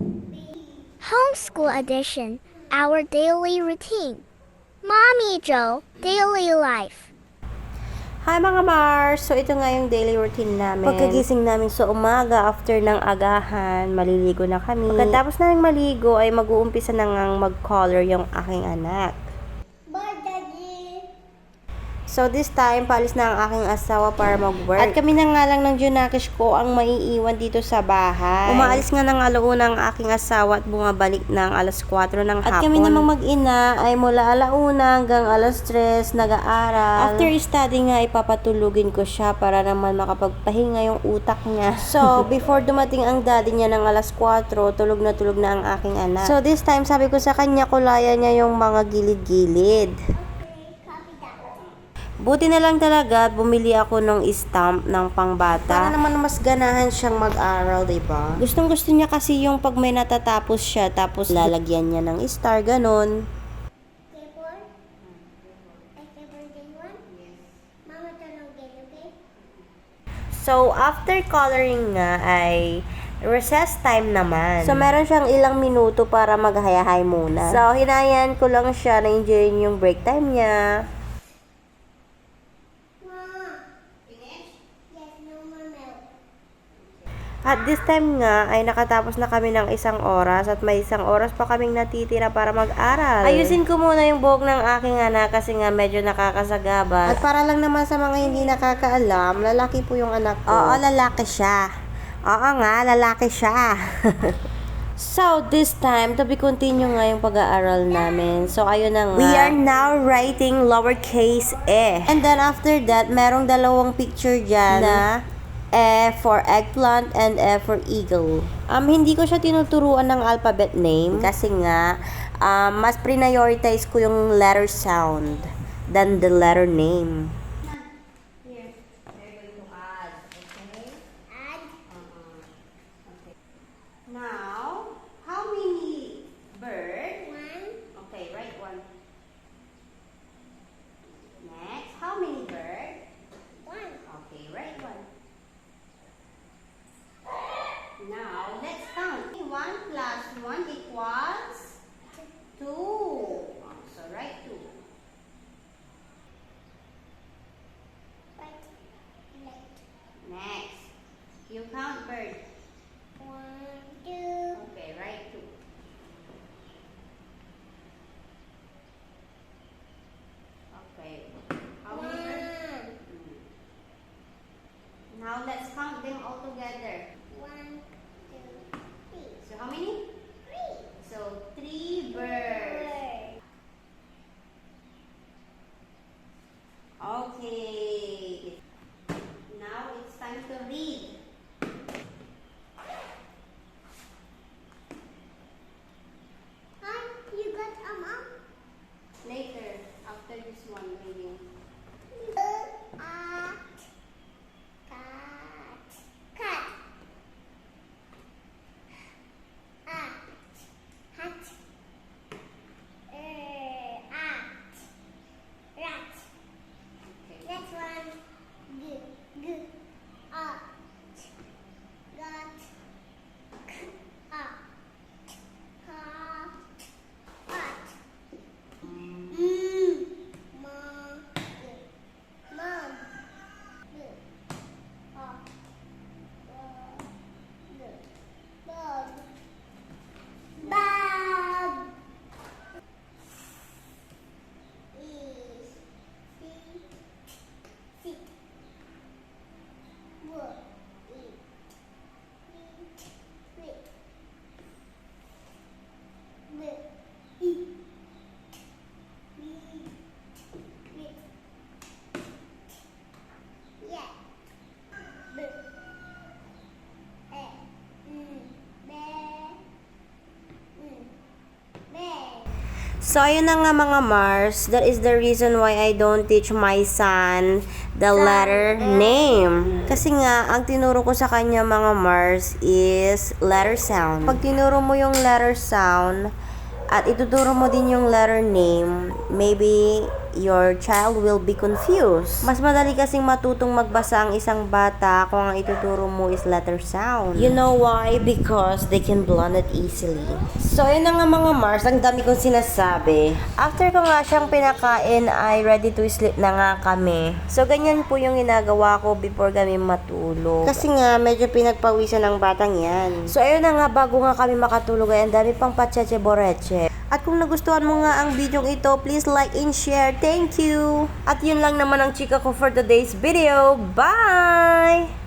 Homeschool Edition, our daily routine. Mommy Joe, daily life. Hi mga Mars! So ito nga yung daily routine namin. Pagkagising namin sa umaga, after ng agahan, maliligo na kami. Pagkatapos namin maligo ay mag-uumpisa na ngang mag-color yung aking anak. Bye, Daddy! So this time, paalis na ang aking asawa para mag-work. At kami na nga lang ng Junakis ko ang maiiwan dito sa bahay. Umaalis nga ng alauna ang aking asawa at bumabalik ng alas 4 ng hapon. At kami namang mag-ina ay mula alauna hanggang alas 3 nag-aaral. After study nga, ipapatulugin ko siya para naman makapagpahinga yung utak niya. So, before dumating ang daddy niya ng alas 4, tulog na ang aking anak. So this time, sabi ko sa kanya, kulayan niya yung mga gilid-gilid. Buti na lang talaga, bumili ako ng stamp ng pangbata. Para naman mas ganahan siyang mag-aral, diba? Gustong gusto niya kasi yung pag may natatapos siya, tapos lalagyan niya ng star, ganon. So, after coloring nga ay recess time naman. So, meron siyang ilang minuto para maghayahay muna. So, hinayan ko lang siya na enjoy yung break time niya. At this time nga, ay nakatapos na kami ng 1 oras at may 1 oras pa kaming natitira para mag-aral. Ayusin ko muna yung buhok ng aking anak kasi nga medyo nakakasagabal. At para lang naman sa mga hindi nakakaalam, lalaki po yung anak ko. Oo, lalaki siya. Oo nga, lalaki siya. So, this time, to be continue nga yung pag-aaral namin. So, ayun na nga. We are now writing lowercase e. And then after that, merong dalawang picture dyan na E for eggplant and E for eagle. Hindi ko siya tinuturuan ng alphabet name kasi nga, mas prioritize ko yung letter sound than the letter name. Here, they're going to add, okay? Add. Okay. Now, how many bird? One. Okay, write 1. Next, how many bird? One. Okay, write 1. Now, let's count. 1 plus 1 equals 2. So, write 2. Right. Left. Next, you count bird. 1, 2. Okay, write 2. Okay. How many bird? 1. Now, let's count them all together. 1, 2, 3. So, how many? 3. So, 3 birds. Okay. Now, it's time to read. Hi, you got up? Later, after this one, reading. Cat. Cat. Hat. Hat. At. Rat. Okay. Next one. G. G. Got. Got. Up. Cat. Cat. Mom. Mom. Bug. Bug. Is. Sit. Wood. Eat. Eat. Lit. Eat. Yeah. B. E. Be. Be. So, ayun na nga mga Mars. That is the reason why I don't teach my son the letter name. Kasi nga, ang tinuro ko sa kanya mga Mars is letter sound. Pag tinuro mo yung letter sound, at ituturo mo din yung letter name, maybe your child will be confused. Mas madali kasing matutong magbasa ang isang bata kung ang ituturo mo is letter sound. You know why? Because they can blend it easily. So, yun na nga mga Mars, ang dami kong sinasabi. After ko nga siyang pinakain, ay ready to sleep na nga kami. So, ganyan po yung ginagawa ko before kami matulog. Kasi nga, medyo pinagpawisan ng batang yan. So, ayun na nga, bago nga kami makatulog, ay ang dami pang patseche-boreche. At kung nagustuhan mo nga ang video ito, please like and share. Thank you! At yun lang naman ang chika ko for today's video. Bye!